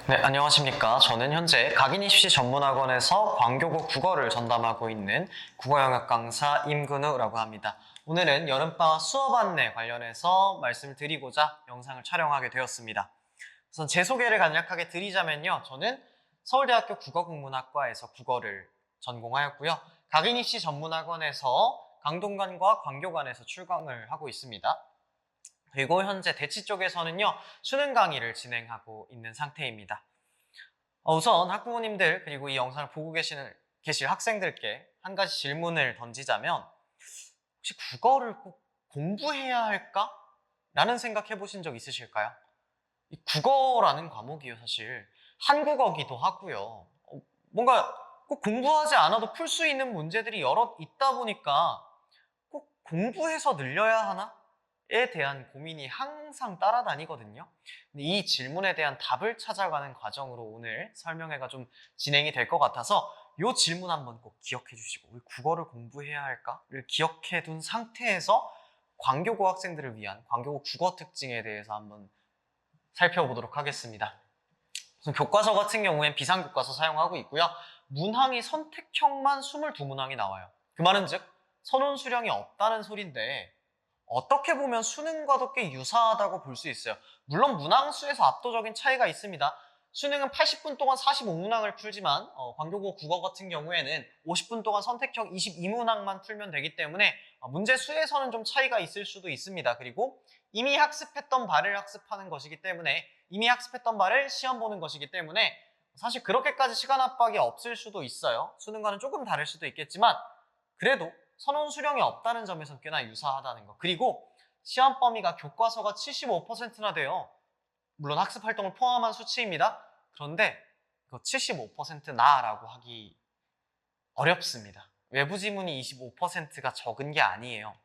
네, 안녕하십니까. 저는 현재 각인입시 전문학원에서 광교고 국어를 전담하고 있는 국어영역 강사 임근우라고 합니다. 오늘은 여름방학 수업 안내 관련해서 말씀을 드리고자 영상을 촬영하게 되었습니다. 우선 제 소개를 간략하게 드리자면요. 저는 서울대학교 국어국문학과에서 국어를 전공하였고요. 각인입시 전문학원에서 강동관과 광교관에서 출강을 하고 있습니다. 그리고 현재 대치 쪽에서는요, 수능 강의를 진행하고 있는 상태입니다. 우선 학부모님들 그리고 이 영상을 보고 계실 학생들께 한 가지 질문을 던지자면, 혹시 국어를 꼭 공부해야 할까? 라는 생각 해보신 적 있으실까요? 이 국어라는 과목이요, 사실 한국어기도 하고요. 뭔가 꼭 공부하지 않아도 풀 수 있는 문제들이 여러 있다 보니까 꼭 공부해서 늘려야 하나? 에 대한 고민이 항상 따라다니거든요. 근데 이 질문에 대한 답을 찾아가는 과정으로 오늘 설명회가 좀 진행이 될 것 같아서 이 질문 한번 꼭 기억해 주시고, 우리 국어를 공부해야 할까를 기억해 둔 상태에서 광교고 학생들을 위한 광교고 국어 특징에 대해서 한번 살펴보도록 하겠습니다. 우선 교과서 같은 경우엔 비상교과서 사용하고 있고요. 문항이 선택형만 22문항이 나와요. 그 말은 즉 선원 수령이 없다는 소린데, 어떻게 보면 수능과도 꽤 유사하다고 볼 수 있어요. 물론 문항수에서 압도적인 차이가 있습니다. 수능은 80분 동안 45문항을 풀지만 광교고 국어 같은 경우에는 50분 동안 선택형 22문항만 풀면 되기 때문에 문제 수에서는 좀 차이가 있을 수도 있습니다. 그리고 이미 학습했던 바를 학습하는 것이기 때문에, 이미 학습했던 바를 시험 보는 것이기 때문에 사실 그렇게까지 시간 압박이 없을 수도 있어요. 수능과는 조금 다를 수도 있겠지만 그래도 선원 수령이 없다는 점에서 꽤나 유사하다는 것. 그리고 시험 범위가 교과서가 75%나 돼요. 물론 학습 활동을 포함한 수치입니다. 그런데 그 75%나라고 하기 어렵습니다. 외부 지문이 25%가 적은 게 아니에요.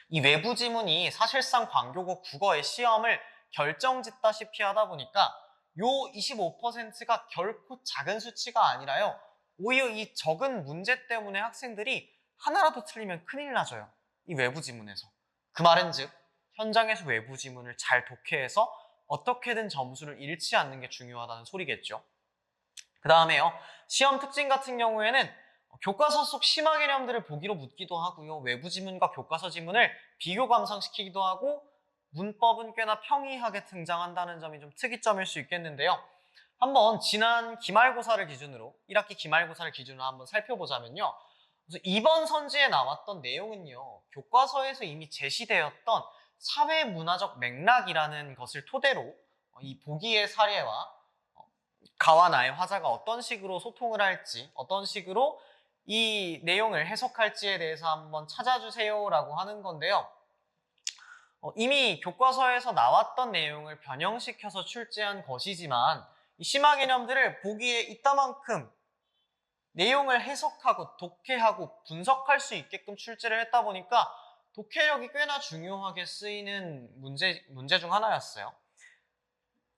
이 외부 지문이 사실상 광교고 국어의 시험을 결정짓다시피 하다 보니까 요 25%가 결코 작은 수치가 아니라요, 오히려 이 적은 문제 때문에 학생들이 하나라도 틀리면 큰일 나져요. 이 외부 지문에서. 그 말은 즉 현장에서 외부 지문을 잘 독해해서 어떻게든 점수를 잃지 않는 게 중요하다는 소리겠죠. 그 다음에요, 시험 특징 같은 경우에는 교과서 속 심화 개념들을 보기로 묻기도 하고요, 외부 지문과 교과서 지문을 비교 감상시키기도 하고, 문법은 꽤나 평이하게 등장한다는 점이 좀 특이점일 수 있겠는데요. 한번 지난 기말고사를 기준으로, 1학기 기말고사를 기준으로 한번 살펴보자면요, 그래서 이번 선지에 나왔던 내용은요, 교과서에서 이미 제시되었던 사회문화적 맥락이라는 것을 토대로 이 보기의 사례와 가와 나의 화자가 어떤 식으로 소통을 할지, 어떤 식으로 이 내용을 해석할지에 대해서 한번 찾아주세요라고 하는 건데요. 이미 교과서에서 나왔던 내용을 변형시켜서 출제한 것이지만 이 심화 개념들을 보기에 이따만큼 내용을 해석하고 독해하고 분석할 수 있게끔 출제를 했다 보니까 독해력이 꽤나 중요하게 쓰이는 문제 중 하나였어요.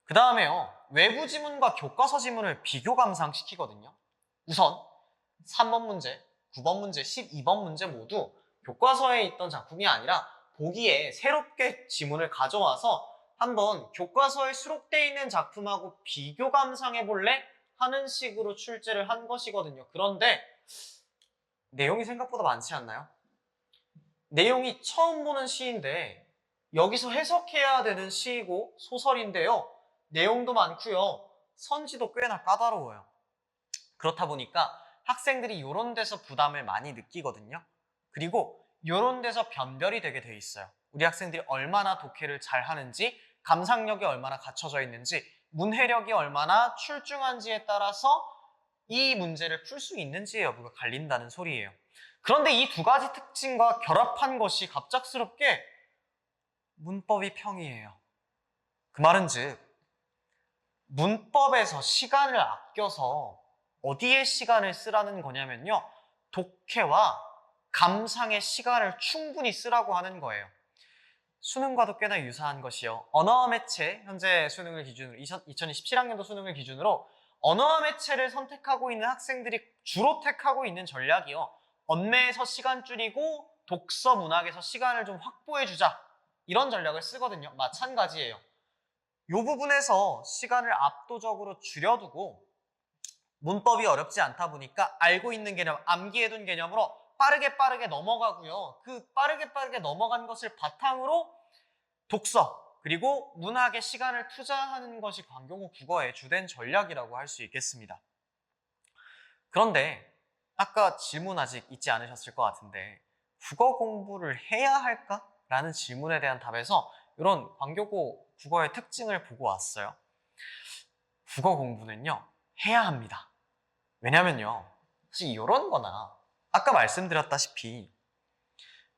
그 다음에요, 외부 지문과 교과서 지문을 비교 감상시키거든요. 우선 3번 문제, 9번 문제, 12번 문제 모두 교과서에 있던 작품이 아니라 보기에 새롭게 지문을 가져와서 한번 교과서에 수록되어 있는 작품하고 비교 감상해 볼래? 하는 식으로 출제를 한 것이거든요. 그런데 내용이 생각보다 많지 않나요? 내용이 처음 보는 시인데 여기서 해석해야 되는 시이고 소설인데요, 내용도 많고요, 선지도 꽤나 까다로워요. 그렇다 보니까 학생들이 이런 데서 부담을 많이 느끼거든요. 그리고 이런 데서 변별이 되게 돼 있어요. 우리 학생들이 얼마나 독해를 잘 하는지, 감상력이 얼마나 갖춰져 있는지, 문해력이 얼마나 출중한지에 따라서 이 문제를 풀 수 있는지의 여부가 갈린다는 소리예요. 그런데 이 두 가지 특징과 결합한 것이 갑작스럽게 문법이 평이에요. 그 말은 즉 문법에서 시간을 아껴서 어디에 시간을 쓰라는 거냐면요, 독해와 감상의 시간을 충분히 쓰라고 하는 거예요. 수능과도 꽤나 유사한 것이요, 언어와 매체, 현재 수능을 기준으로 2027학년도 수능을 기준으로 언어와 매체를 선택하고 있는 학생들이 주로 택하고 있는 전략이요, 언매에서 시간 줄이고 독서 문학에서 시간을 좀 확보해 주자, 이런 전략을 쓰거든요. 마찬가지예요. 부분에서 시간을 압도적으로 줄여두고 문법이 어렵지 않다 보니까 알고 있는 개념, 암기해둔 개념으로 빠르게 넘어가고요. 그 빠르게 넘어간 것을 바탕으로 독서, 그리고 문학에 시간을 투자하는 것이 광교구 국어의 주된 전략이라고 할 수 있겠습니다. 그런데 아까 질문 아직 잊지 않으셨을 것 같은데 국어 공부를 해야 할까? 라는 질문에 대한 답에서 이런 광교구 국어의 특징을 보고 왔어요. 국어 공부는요, 해야 합니다. 왜냐면요, 사실 이런 거나 아까 말씀드렸다시피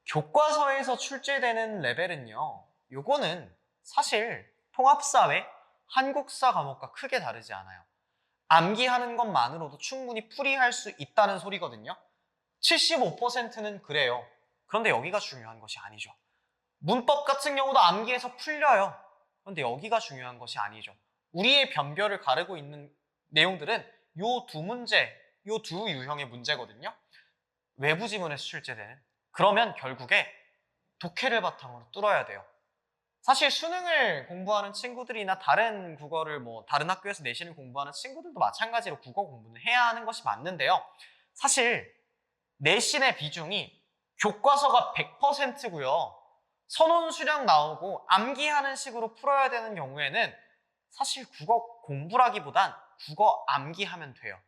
교과서에서 출제되는 레벨은요, 요거는 사실 통합사회, 한국사 과목과 크게 다르지 않아요. 암기하는 것만으로도 충분히 풀이할 수 있다는 소리거든요. 75%는 그래요. 그런데 여기가 중요한 것이 아니죠. 문법 같은 경우도 암기해서 풀려요. 그런데 여기가 중요한 것이 아니죠. 우리의 변별을 가르고 있는 내용들은 요 두 문제, 요 두 유형의 문제거든요. 외부 지문에서 출제되는. 그러면 결국에 독해를 바탕으로 뚫어야 돼요. 사실 수능을 공부하는 친구들이나 다른 국어를 다른 학교에서 내신을 공부하는 친구들도 마찬가지로 국어 공부는 해야 하는 것이 맞는데요. 사실 내신의 비중이 교과서가 100%고요. 선원 수량 나오고 암기하는 식으로 풀어야 되는 경우에는 사실 국어 공부라기보단 국어 암기하면 돼요.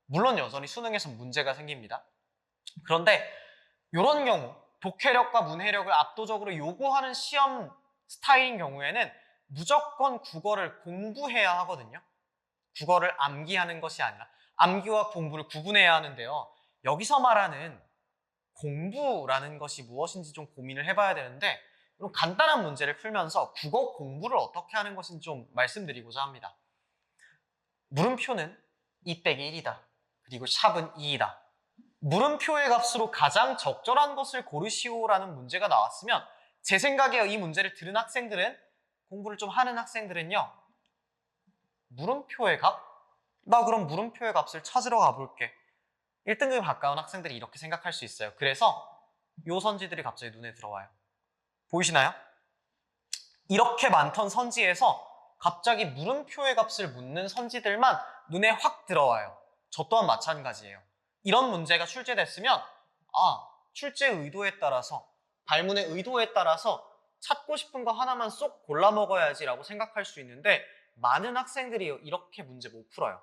물론 여전히 수능에서 문제가 생깁니다. 그런데 이런 경우 독해력과 문해력을 압도적으로 요구하는 시험 스타일인 경우에는 무조건 국어를 공부해야 하거든요. 국어를 암기하는 것이 아니라 암기와 공부를 구분해야 하는데요. 여기서 말하는 공부라는 것이 무엇인지 좀 고민을 해봐야 되는데 이런 간단한 문제를 풀면서 국어 공부를 어떻게 하는 것인지 좀 말씀드리고자 합니다. 물음표는 2 빼기 1이다. 그리고 샵은 2이다. 물음표의 값으로 가장 적절한 것을 고르시오라는 문제가 나왔으면 제 생각에 이 문제를 들은 학생들은, 공부를 좀 하는 학생들은요, 물음표의 값? 나 그럼 물음표의 값을 찾으러 가볼게. 1등급에 가까운 학생들이 이렇게 생각할 수 있어요. 그래서 요 선지들이 갑자기 눈에 들어와요. 보이시나요? 이렇게 많던 선지에서 갑자기 물음표의 값을 묻는 선지들만 눈에 확 들어와요. 저 또한 마찬가지예요. 이런 문제가 출제됐으면 출제 의도에 따라서, 발문의 의도에 따라서 찾고 싶은 거 하나만 쏙 골라 먹어야지 라고 생각할 수 있는데 많은 학생들이 이렇게 문제 못 풀어요.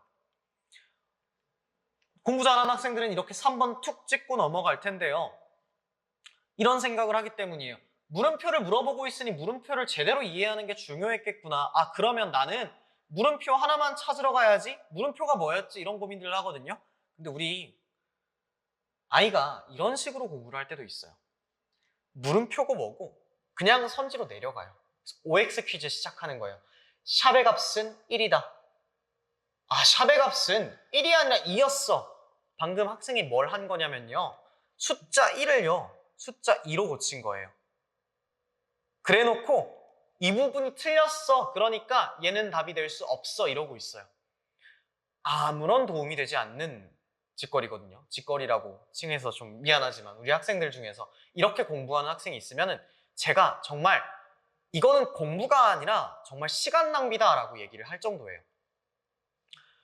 공부 잘하는 학생들은 이렇게 3번 툭 찍고 넘어갈 텐데요. 이런 생각을 하기 때문이에요. 물음표를 물어보고 있으니 물음표를 제대로 이해하는 게 중요했겠구나. 그러면 나는 물음표 하나만 찾으러 가야지. 물음표가 뭐였지? 이런 고민들을 하거든요. 근데 우리 아이가 이런 식으로 공부를 할 때도 있어요. 물음표고 뭐고 그냥 선지로 내려가요. OX 퀴즈 시작하는 거예요. 샵의 값은 1이다. 샵의 값은 1이 아니라 2였어. 방금 학생이 뭘 한 거냐면요. 숫자 1을요. 숫자 2로 고친 거예요. 그래 놓고 이 부분이 틀렸어. 그러니까 얘는 답이 될 수 없어. 이러고 있어요. 아무런 도움이 되지 않는 짓거리거든요. 짓거리라고 칭해서 좀 미안하지만 우리 학생들 중에서 이렇게 공부하는 학생이 있으면 제가 정말 이거는 공부가 아니라 정말 시간 낭비다라고 얘기를 할 정도예요.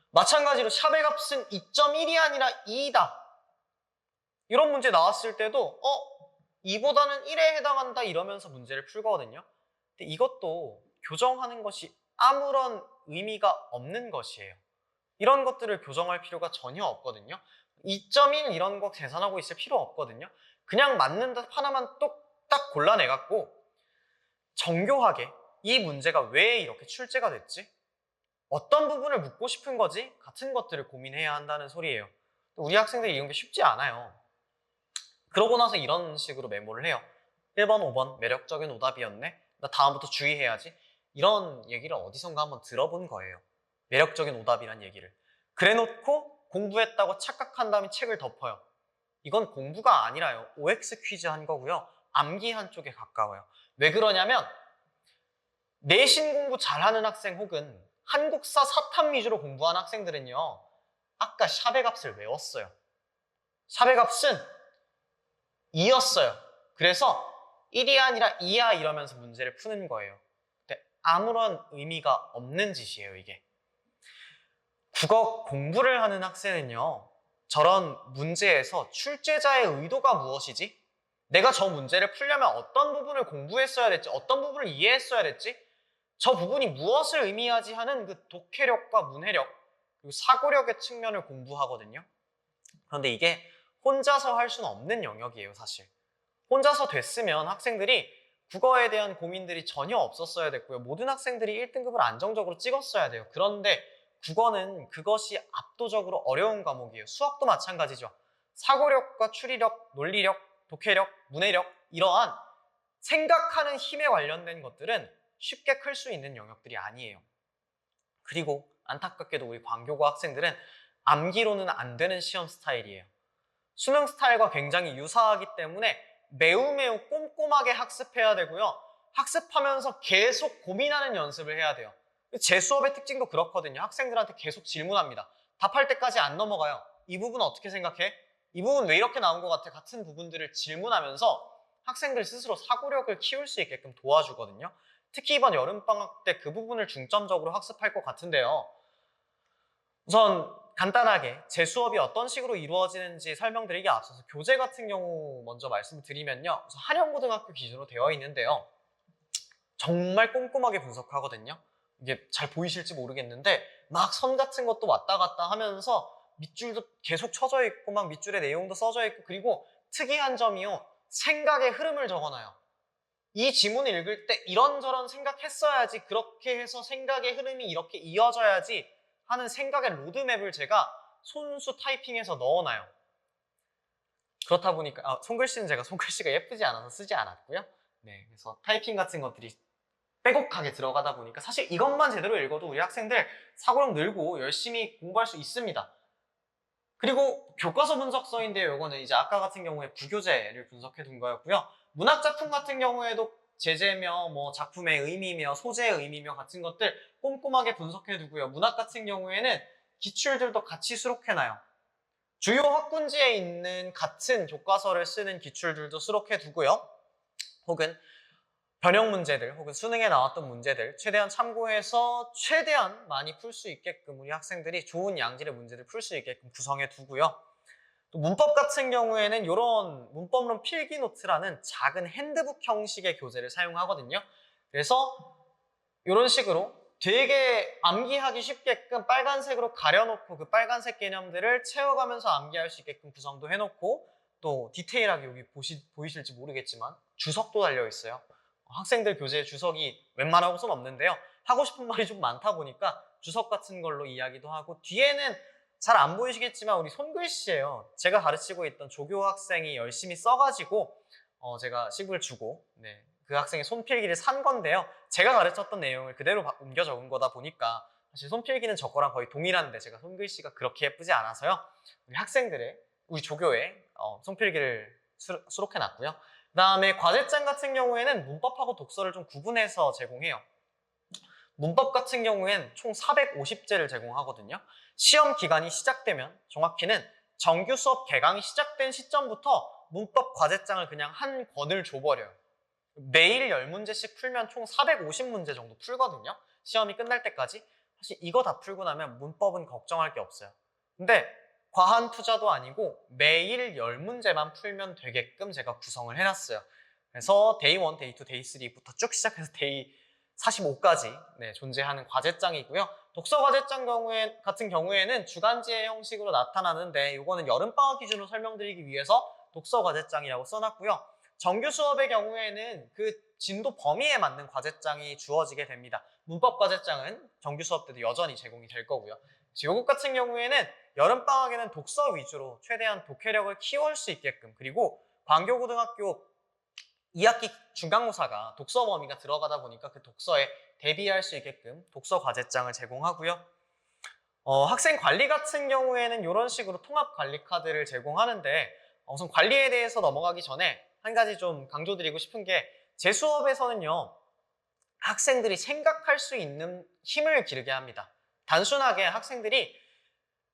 마찬가지로 샵의 값은 2.1이 아니라 2이다. 이런 문제 나왔을 때도 2보다는 1에 해당한다 이러면서 문제를 풀거든요. 근데 이것도 교정하는 것이 아무런 의미가 없는 것이에요. 이런 것들을 교정할 필요가 전혀 없거든요. 2.1 이런 거 계산하고 있을 필요 없거든요. 그냥 맞는 답 하나만 똑딱 골라내갖고 정교하게 이 문제가 왜 이렇게 출제가 됐지? 어떤 부분을 묻고 싶은 거지? 같은 것들을 고민해야 한다는 소리예요. 우리 학생들이 이런 게 쉽지 않아요. 그러고 나서 이런 식으로 메모를 해요. 1번, 5번 매력적인 오답이었네. 나 다음부터 주의해야지. 이런 얘기를 어디선가 한번 들어본 거예요. 매력적인 오답이란 얘기를. 그래놓고 공부했다고 착각한 다음에 책을 덮어요. 이건 공부가 아니라요. OX 퀴즈 한 거고요. 암기한 쪽에 가까워요. 왜 그러냐면 내신 공부 잘하는 학생 혹은 한국사 사탐 위주로 공부하는 학생들은요. 아까 샵의 값을 외웠어요. 샵의 값은 2였어요. 그래서 1이 아니라 2야 이러면서 문제를 푸는 거예요. 근데 아무런 의미가 없는 짓이에요, 이게. 국어 공부를 하는 학생은요, 저런 문제에서 출제자의 의도가 무엇이지? 내가 저 문제를 풀려면 어떤 부분을 공부했어야 됐지? 어떤 부분을 이해했어야 됐지? 저 부분이 무엇을 의미하지 하는 그 독해력과 문해력, 그리고 사고력의 측면을 공부하거든요. 그런데 이게 혼자서 할 수는 없는 영역이에요, 사실. 혼자서 됐으면 학생들이 국어에 대한 고민들이 전혀 없었어야 됐고요. 모든 학생들이 1등급을 안정적으로 찍었어야 돼요. 그런데 국어는 그것이 압도적으로 어려운 과목이에요. 수학도 마찬가지죠. 사고력과 추리력, 논리력, 독해력, 문해력 이러한 생각하는 힘에 관련된 것들은 쉽게 클 수 있는 영역들이 아니에요. 그리고 안타깝게도 우리 광교고 학생들은 암기로는 안 되는 시험 스타일이에요. 수능 스타일과 굉장히 유사하기 때문에 매우 꼼꼼하게 학습해야 되고요. 학습하면서 계속 고민하는 연습을 해야 돼요. 제 수업의 특징도 그렇거든요. 학생들한테 계속 질문합니다. 답할 때까지 안 넘어가요. 이 부분 어떻게 생각해? 이 부분 왜 이렇게 나온 것 같아? 같은 부분들을 질문하면서 학생들 스스로 사고력을 키울 수 있게끔 도와주거든요. 특히 이번 여름방학 때 그 부분을 중점적으로 학습할 것 같은데요. 우선 간단하게 제 수업이 어떤 식으로 이루어지는지 설명드리기 앞서서 교재 같은 경우 먼저 말씀드리면요. 우선 한영고등학교 기준으로 되어 있는데요. 정말 꼼꼼하게 분석하거든요. 이게 잘 보이실지 모르겠는데 막 선 같은 것도 왔다 갔다 하면서 밑줄도 계속 쳐져 있고 막 밑줄에 내용도 써져 있고 그리고 특이한 점이요. 생각의 흐름을 적어놔요. 이 지문을 읽을 때 이런저런 생각했어야지 그렇게 해서 생각의 흐름이 이렇게 이어져야지 하는 생각의 로드맵을 제가 손수 타이핑해서 넣어놔요. 그렇다 보니까 손글씨는 제가 손글씨가 예쁘지 않아서 쓰지 않았고요. 네, 그래서 타이핑 같은 것들이 빼곡하게 들어가다 보니까 사실 이것만 제대로 읽어도 우리 학생들 사고력 늘고 열심히 공부할 수 있습니다. 그리고 교과서 분석서인데요. 이거는 이제 아까 같은 경우에 부교재를 분석해 둔 거였고요. 문학작품 같은 경우에도 제재며 뭐 작품의 의미며 소재의 의미며 같은 것들 꼼꼼하게 분석해 두고요. 문학 같은 경우에는 기출들도 같이 수록해 놔요. 주요 학군지에 있는 같은 교과서를 쓰는 기출들도 수록해 두고요. 혹은 변형 문제들 혹은 수능에 나왔던 문제들 최대한 참고해서 최대한 많이 풀 수 있게끔 우리 학생들이 좋은 양질의 문제를 풀 수 있게끔 구성해 두고요. 또 문법 같은 경우에는 이런 문법론 필기 노트라는 작은 핸드북 형식의 교재를 사용하거든요. 그래서 이런 식으로 되게 암기하기 쉽게끔 빨간색으로 가려놓고 그 빨간색 개념들을 채워가면서 암기할 수 있게끔 구성도 해놓고 또 디테일하게 여기 보이실지 모르겠지만 주석도 달려있어요. 학생들 교재에 주석이 웬만하고선 없는데요. 하고 싶은 말이 좀 많다 보니까 주석 같은 걸로 이야기도 하고 뒤에는 잘 안 보이시겠지만 우리 손글씨예요. 제가 가르치고 있던 조교 학생이 열심히 써가지고 제가 식을 주고 그 학생의 손필기를 산 건데요. 제가 가르쳤던 내용을 그대로 옮겨 적은 거다 보니까 사실 손필기는 저거랑 거의 동일한데 제가 손글씨가 그렇게 예쁘지 않아서요. 우리 조교의 손필기를 수록해 놨고요. 그 다음에 과제장 같은 경우에는 문법하고 독서를 좀 구분해서 제공해요. 문법 같은 경우엔 총 450제를 제공하거든요. 시험 기간이 시작되면 정확히는 정규 수업 개강이 시작된 시점부터 문법 과제장을 그냥 한 권을 줘버려요. 매일 10문제씩 풀면 총 450문제 정도 풀거든요. 시험이 끝날 때까지. 사실 이거 다 풀고 나면 문법은 걱정할 게 없어요. 근데 과한 투자도 아니고 매일 10문제만 풀면 되게끔 제가 구성을 해놨어요. 그래서 데이 1, 데이 2, 데이 3부터 쭉 시작해서 데이 45까지 존재하는 과제장이고요. 독서 과제장 같은 경우에는 주간지의 형식으로 나타나는데 이거는 여름방학 기준으로 설명드리기 위해서 독서 과제장이라고 써놨고요. 정규 수업의 경우에는 그 진도 범위에 맞는 과제장이 주어지게 됩니다. 문법 과제장은 정규 수업 때도 여전히 제공이 될 거고요. 요것 같은 경우에는 여름방학에는 독서 위주로 최대한 독해력을 키울 수 있게끔 그리고 광교고등학교 2학기 중간고사가 독서 범위가 들어가다 보니까 그 독서에 대비할 수 있게끔 독서 과제장을 제공하고요. 학생 관리 같은 경우에는 이런 식으로 통합 관리 카드를 제공하는데 우선 관리에 대해서 넘어가기 전에 한 가지 좀 강조드리고 싶은 게 제 수업에서는요. 학생들이 생각할 수 있는 힘을 기르게 합니다. 단순하게 학생들이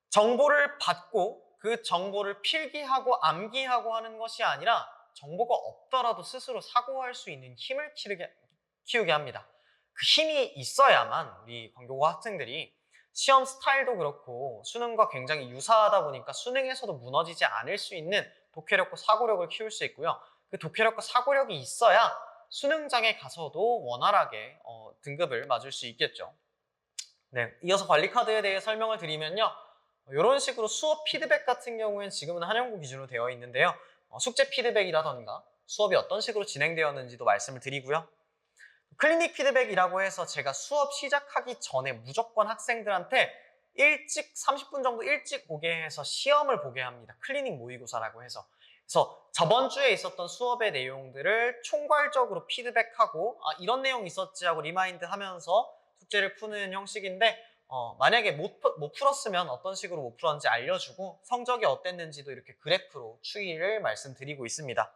정보를 받고 그 정보를 필기하고 암기하고 하는 것이 아니라 정보가 없더라도 스스로 사고할 수 있는 힘을 키우게 합니다. 그 힘이 있어야만 우리 광교고 학생들이 시험 스타일도 그렇고 수능과 굉장히 유사하다 보니까 수능에서도 무너지지 않을 수 있는 독해력과 사고력을 키울 수 있고요. 그 독해력과 사고력이 있어야 수능장에 가서도 원활하게 등급을 맞을 수 있겠죠. 네, 이어서 관리카드에 대해 설명을 드리면요. 이런 식으로 수업 피드백 같은 경우에는 지금은 한영고 기준으로 되어 있는데요. 숙제 피드백이라던가 수업이 어떤 식으로 진행되었는지도 말씀을 드리고요. 클리닉 피드백이라고 해서 제가 수업 시작하기 전에 무조건 학생들한테 일찍 30분 정도 일찍 오게 해서 시험을 보게 합니다. 클리닉 모의고사라고 해서. 그래서 저번 주에 있었던 수업의 내용들을 총괄적으로 피드백하고 이런 내용 있었지 하고 리마인드 하면서 숙제를 푸는 형식인데 만약에 못 풀었으면 어떤 식으로 못 풀었는지 알려주고 성적이 어땠는지도 이렇게 그래프로 추이를 말씀드리고 있습니다.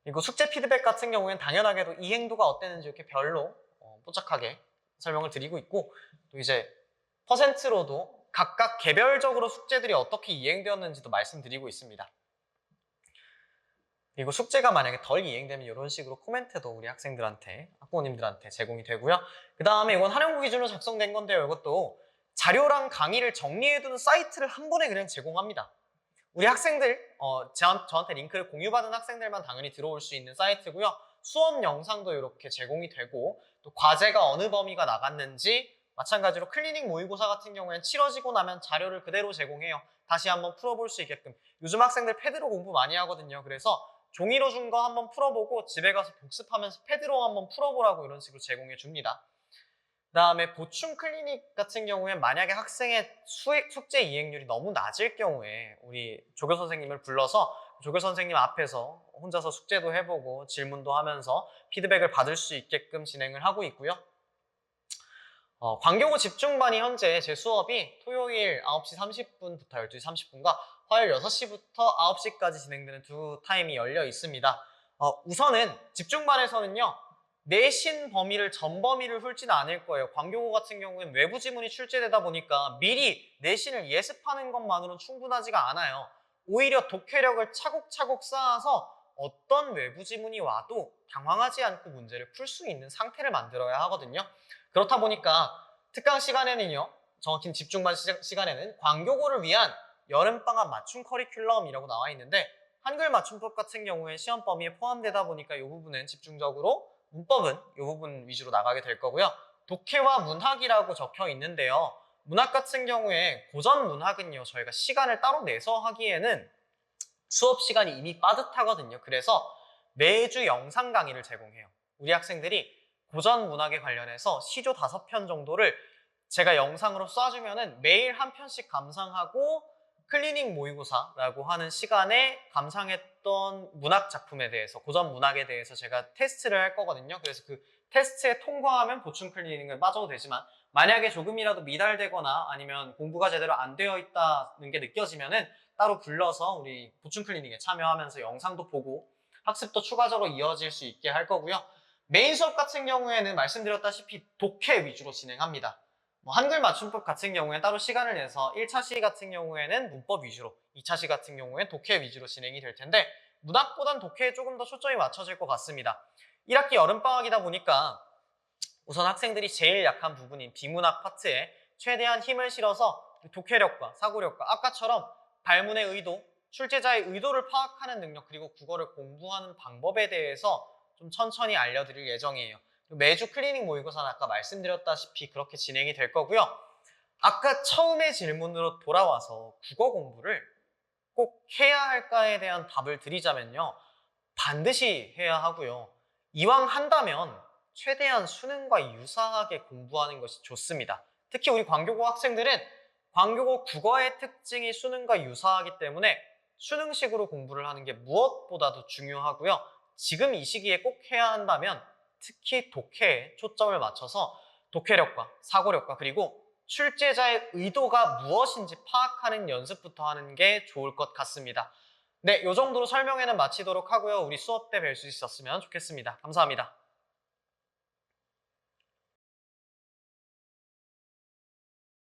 그리고 숙제 피드백 같은 경우에는 당연하게도 이행도가 어땠는지 이렇게 별로 뽀짝하게 설명을 드리고 있고 또 이제 퍼센트로도 각각 개별적으로 숙제들이 어떻게 이행되었는지도 말씀드리고 있습니다. 그리고 숙제가 만약에 덜 이행되면 이런 식으로 코멘트도 우리 학생들한테, 학부모님들한테 제공이 되고요. 그 다음에 이건 한영고 기준으로 작성된 건데요. 이것도 자료랑 강의를 정리해두는 사이트를 한 번에 그냥 제공합니다. 우리 학생들, 저한테 링크를 공유받은 학생들만 당연히 들어올 수 있는 사이트고요. 수업 영상도 이렇게 제공이 되고 또 과제가 어느 범위가 나갔는지 마찬가지로 클리닉 모의고사 같은 경우에는 치러지고 나면 자료를 그대로 제공해요. 다시 한번 풀어볼 수 있게끔. 요즘 학생들 패드로 공부 많이 하거든요. 그래서 종이로 준 거 한번 풀어보고 집에 가서 복습하면서 패드로 한번 풀어보라고 이런 식으로 제공해 줍니다. 그 다음에 보충 클리닉 같은 경우에 만약에 학생의 숙제 이행률이 너무 낮을 경우에 우리 조교 선생님을 불러서 조교 선생님 앞에서 혼자서 숙제도 해보고 질문도 하면서 피드백을 받을 수 있게끔 진행을 하고 있고요. 광교고 집중반이 현재 제 수업이 토요일 9시 30분부터 12시 30분과 화요일 6시부터 9시까지 진행되는 두 타임이 열려 있습니다. 우선은 집중반에서는요. 내신 범위를 전 범위를 훑지는 않을 거예요. 광교고 같은 경우에는 외부 지문이 출제되다 보니까 미리 내신을 예습하는 것만으로는 충분하지가 않아요. 오히려 독해력을 차곡차곡 쌓아서 어떤 외부 지문이 와도 당황하지 않고 문제를 풀 수 있는 상태를 만들어야 하거든요. 그렇다 보니까 특강 시간에는요. 정확히 집중반 시간에는 광교고를 위한 여름방학 맞춤 커리큘럼이라고 나와 있는데 한글 맞춤법 같은 경우에 시험 범위에 포함되다 보니까 이 부분은 집중적으로 문법은 이 부분 위주로 나가게 될 거고요. 독해와 문학이라고 적혀 있는데요. 문학 같은 경우에 고전 문학은요. 저희가 시간을 따로 내서 하기에는 수업 시간이 이미 빠듯하거든요. 그래서 매주 영상 강의를 제공해요. 우리 학생들이 고전 문학에 관련해서 시조 5편 정도를 제가 영상으로 쏴주면은 매일 한 편씩 감상하고 클리닉 모의고사라고 하는 시간에 감상했던 문학 작품에 대해서, 고전 문학에 대해서 제가 테스트를 할 거거든요. 그래서 그 테스트에 통과하면 보충 클리닉을 빠져도 되지만 만약에 조금이라도 미달되거나 아니면 공부가 제대로 안 되어 있다는 게 느껴지면은 따로 불러서 우리 보충 클리닉에 참여하면서 영상도 보고 학습도 추가적으로 이어질 수 있게 할 거고요. 메인 수업 같은 경우에는 말씀드렸다시피 독해 위주로 진행합니다. 한글 맞춤법 같은 경우에는 따로 시간을 내서 1차 시 같은 경우에는 문법 위주로, 2차 시 같은 경우에는 독해 위주로 진행이 될 텐데 문학보단 독해에 조금 더 초점이 맞춰질 것 같습니다. 1학기 여름방학이다 보니까 우선 학생들이 제일 약한 부분인 비문학 파트에 최대한 힘을 실어서 독해력과 사고력과 아까처럼 발문의 의도, 출제자의 의도를 파악하는 능력 그리고 국어를 공부하는 방법에 대해서 좀 천천히 알려드릴 예정이에요. 매주 클리닉 모의고사는 아까 말씀드렸다시피 그렇게 진행이 될 거고요. 아까 처음의 질문으로 돌아와서 국어 공부를 꼭 해야 할까에 대한 답을 드리자면요. 반드시 해야 하고요. 이왕 한다면 최대한 수능과 유사하게 공부하는 것이 좋습니다. 특히 우리 광교고 학생들은 광교고 국어의 특징이 수능과 유사하기 때문에 수능식으로 공부를 하는 게 무엇보다도 중요하고요. 지금 이 시기에 꼭 해야 한다면 특히 독해에 초점을 맞춰서 독해력과 사고력과 그리고 출제자의 의도가 무엇인지 파악하는 연습부터 하는 게 좋을 것 같습니다. 네, 이 정도로 설명회는 마치도록 하고요. 우리 수업 때 뵐 수 있었으면 좋겠습니다. 감사합니다.